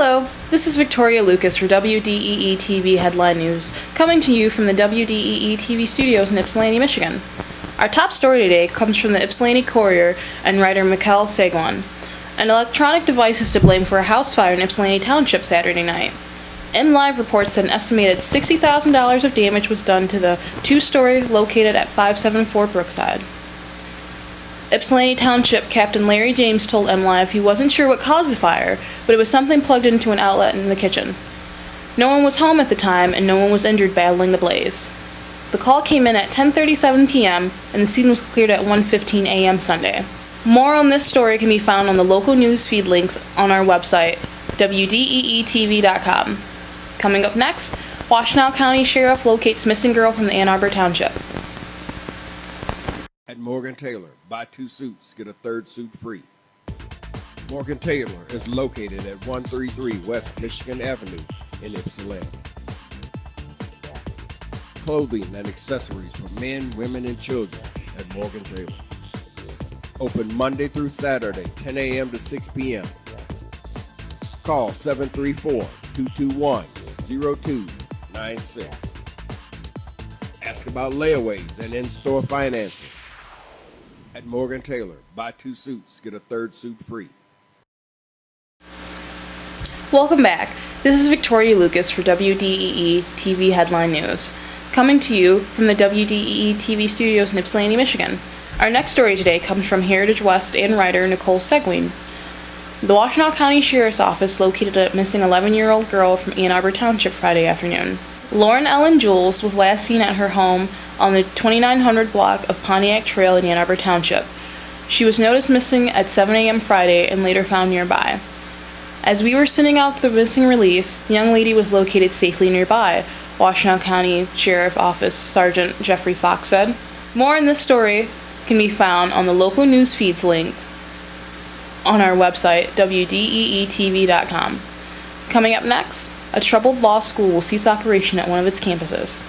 Hello, this is Victoria Lucas for WDEE-TV Headline News, coming to you from the WDEE-TV studios in Ypsilanti, Michigan. Our top story today comes from the Ypsilanti Courier and writer Mikkel Sagwan. An electronic device is to blame for a house fire in Ypsilanti Township Saturday night. MLive reports that an estimated $60,000 of damage was done to the two-story located at 574 Brookside. Ypsilanti Township Captain Larry James told MLive he wasn't sure what caused the fire, but it was something plugged into an outlet in the kitchen. No one was home at the time, and no one was injured battling the blaze. The call came in at 10:37 p.m., and the scene was cleared at 1:15 a.m. Sunday. More on this story can be found on the local news feed links on our website, WDEE-TV.com. Coming up next, Washtenaw County Sheriff locates missing girl from the Ann Arbor Township. At Morgan Taylor, buy 2 suits, get a 3rd suit free. Morgan Taylor is located at 133 West Michigan Avenue in Ypsilanti. Clothing and accessories for men, women, and children at Morgan Taylor. Open Monday through Saturday, 10 a.m. to 6 p.m. Call 734-221-0296. Ask about layaways and in-store financing. At Morgan Taylor, buy 2 suits, get a 3rd suit free. Welcome back. This is Victoria Lucas for WDEE-TV Headline News, coming to you from the WDEE-TV studios in Ypsilanti, Michigan. Our next story today comes from Heritage West and writer Nicole Segwin. The Washtenaw County Sheriff's Office located a missing 11-year-old girl from Ann Arbor Township Friday afternoon. Lauren Ellen Jules was last seen at her home on the 2900 block of Pontiac Trail in Ann Arbor Township. She was noticed missing at 7 a.m. Friday and later found nearby. As we were sending out the missing release, the young lady was located safely nearby, Washtenaw County Sheriff's Office Sergeant Jeffrey Fox said. More in this story can be found on the local news feeds links on our website, WDEE-TV.com. Coming up next, a troubled law school will cease operation at one of its campuses.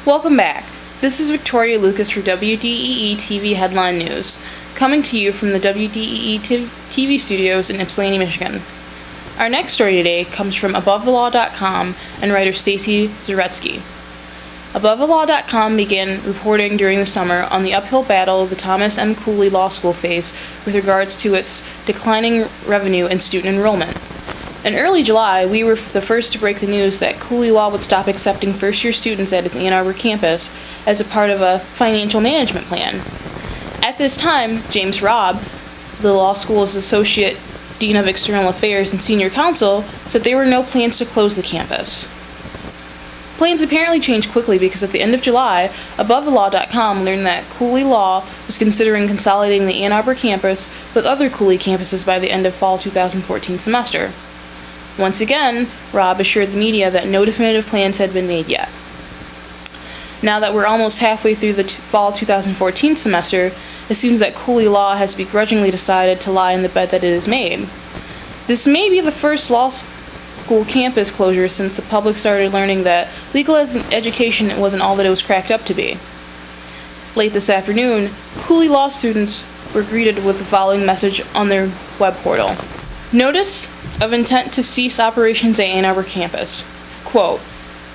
Welcome back. This is Victoria Lucas for WDEE-TV Headline News, coming to you from the WDEE-TV studios in Ypsilanti, Michigan. Our next story today comes from AboveTheLaw.com and writer Stacy Zaretsky. AboveTheLaw.com began reporting during the summer on the uphill battle the Thomas M. Cooley Law School faced with regards to its declining revenue and student enrollment. In early July, we were the first to break the news that Cooley Law would stop accepting first-year students at its Ann Arbor campus as a part of a financial management plan. At this time, James Robb, the law school's associate dean of external affairs and senior counsel, said there were no plans to close the campus. Plans apparently changed quickly because at the end of July, AboveTheLaw.com learned that Cooley Law was considering consolidating the Ann Arbor campus with other Cooley campuses by the end of fall 2014 semester. Once again, Robb assured the media that no definitive plans had been made yet. Now that we're almost halfway through the fall 2014 semester, it seems that Cooley Law has begrudgingly decided to lie in the bed that it has made. This may be the first law school campus closure since the public started learning that legal education wasn't all that it was cracked up to be. Late this afternoon, Cooley Law students were greeted with the following message on their web portal. Notice of intent to cease operations at Ann Arbor campus. Quote,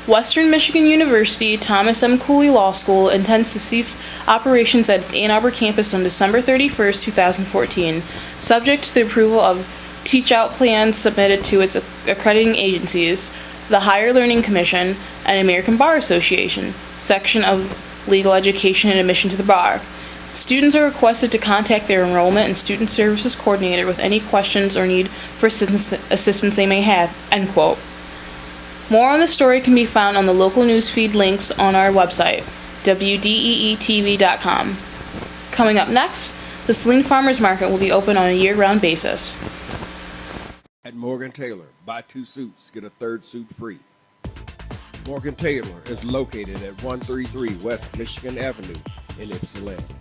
Western Michigan University Thomas M. Cooley Law School intends to cease operations at its Ann Arbor campus on December 31st, 2014, subject to the approval of teach-out plans submitted to its accrediting agencies, the Higher Learning Commission, and American Bar Association, section of Legal Education and Admission to the Bar. Students are requested to contact their enrollment and student services coordinator with any questions or need for assistance they may have, end quote. More on the story can be found on the local newsfeed links on our website, WDEE-TV.com. Coming up next, the Saline Farmers Market will be open on a year-round basis. At Morgan Taylor, buy 2 suits, get a 3rd suit free. Morgan Taylor is located at 133 West Michigan Avenue in Ypsilanti.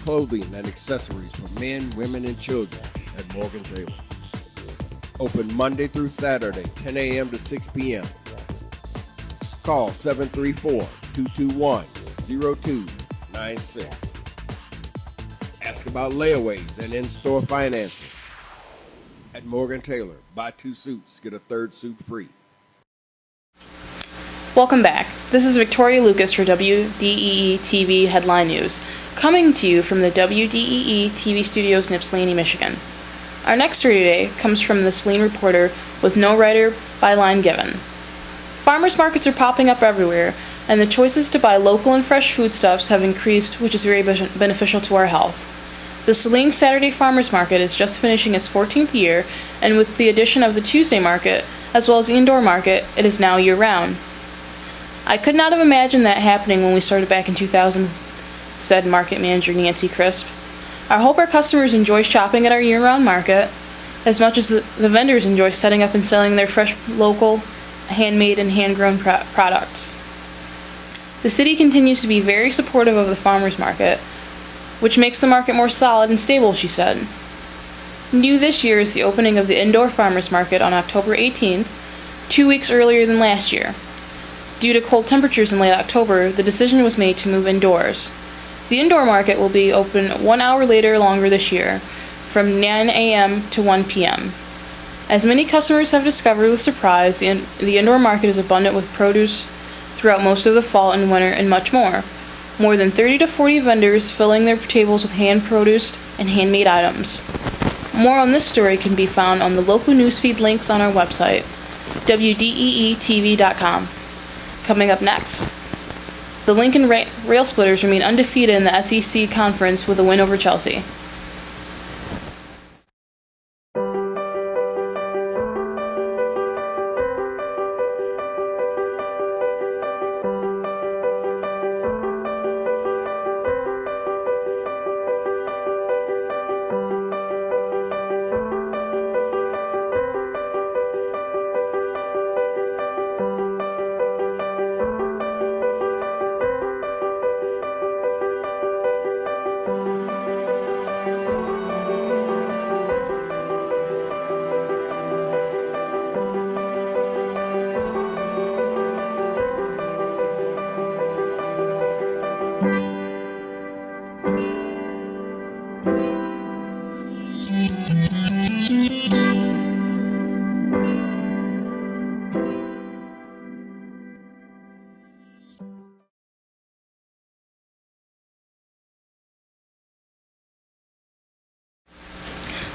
Clothing and accessories for men, women, and children at Morgan Taylor. Open Monday through Saturday, 10 a.m. to 6 p.m. Call 734-221-0296. Ask about layaways and in-store financing. At Morgan Taylor, buy 2 suits, get a 3rd suit free. Welcome back. This is Victoria Lucas for WDEE-TV Headline News, coming to you from the WDEE-TV studios in Ypsilanti, Michigan. Our next story today comes from the Saline Reporter with no writer byline given. Farmers markets are popping up everywhere, and the choices to buy local and fresh foodstuffs have increased, which is very beneficial to our health. The Saline Saturday Farmers Market is just finishing its 14th year, and with the addition of the Tuesday market, as well as the indoor market, it is now year-round. I could not have imagined that happening when we started back in 2000, said market manager Nancy Crisp. I hope our customers enjoy shopping at our year-round market as much as the vendors enjoy setting up and selling their fresh, local, handmade, and hand-grown products. The city continues to be very supportive of the farmers market, which makes the market more solid and stable, she said. New this year is the opening of the indoor farmers market on October 18th, 2 weeks earlier than last year. Due to cold temperatures in late October, the decision was made to move indoors. The indoor market will be open 1 hour longer this year, from 9 a.m. to 1 p.m. As many customers have discovered with surprise, the indoor market is abundant with produce throughout most of the fall and winter and much more. More than 30 to 40 vendors filling their tables with hand-produced and handmade items. More on this story can be found on the local newsfeed links on our website, WDEE-TV.com. Coming up next, the Lincoln Railsplitters remain undefeated in the SEC Conference with a win over Chelsea.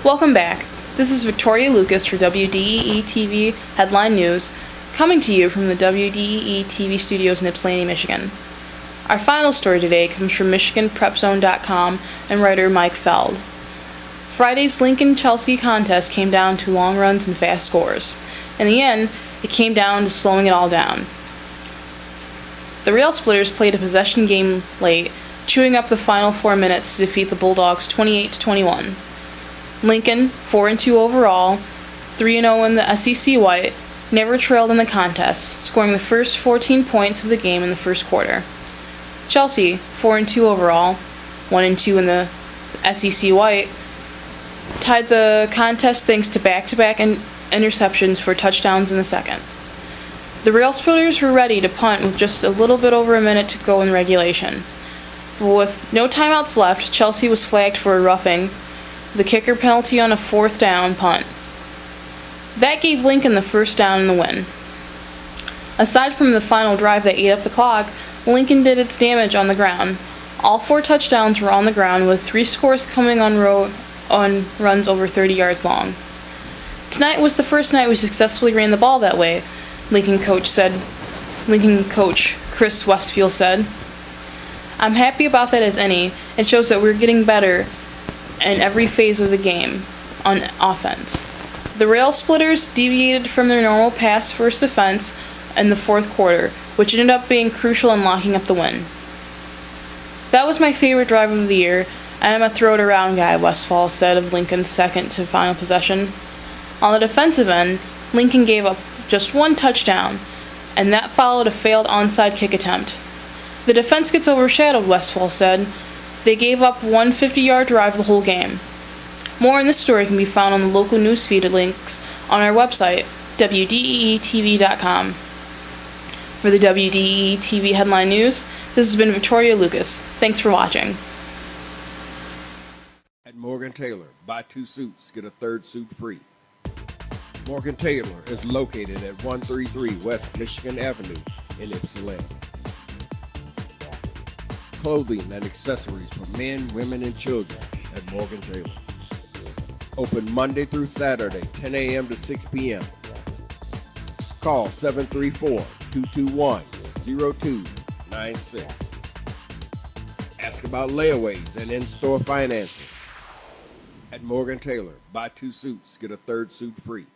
Welcome back. This is Victoria Lucas for WDEE-TV Headline News, coming to you from the WDEE-TV studios in Ypsilanti, Michigan. Our final story today comes from MichiganPrepZone.com and writer Mike Feld. Friday's Lincoln-Chelsea contest came down to long runs and fast scores. In the end, it came down to slowing it all down. The Railsplitters played a possession game late, chewing up the final 4 minutes to defeat the Bulldogs 28-21. Lincoln, 4-2 overall, 3-0 in the SEC White, never trailed in the contest, scoring the first 14 points of the game in the first quarter. Chelsea, 4-2 overall, 1-2 in the SEC White, tied the contest thanks to back-to-back interceptions for touchdowns in the second. The Railsplitters were ready to punt with just a little bit over a minute to go in regulation. But with no timeouts left, Chelsea was flagged for a roughing, the kicker penalty on a 4th down punt. That gave Lincoln the first down and the win. Aside from the final drive that ate up the clock, Lincoln did its damage on the ground. All 4 touchdowns were on the ground, with 3 scores coming on on runs over 30 yards long. Tonight was the first night we successfully ran the ball that way, Lincoln coach Chris Westfield said. I'm happy about that as any. It shows that we're getting better in every phase of the game on offense. The Railsplitters deviated from their normal pass first defense in the fourth quarter, which ended up being crucial in locking up the win. That was my favorite drive of the year, and I'm a throw-it-around guy, Westfall said of Lincoln's second to final possession. On the defensive end, Lincoln gave up just one touchdown, and that followed a failed onside kick attempt. The defense gets overshadowed, Westfall said. They gave up one 50-yard drive the whole game. More on this story can be found on the local newsfeed links on our website, WDEE-TV.com. For the WDEE-TV headline news, this has been Victoria Lucas. Thanks for watching. At Morgan Taylor, buy 2 suits, get a 3rd suit free. Morgan Taylor is located at 133 West Michigan Avenue in Ypsilanti. Clothing and accessories for men, women, and children at Morgan Taylor. Open Monday through Saturday, 10 a.m. to 6 p.m. Call 734-221-0296. Ask about layaways and in-store financing. At Morgan Taylor, buy 2 suits, get a 3rd suit free.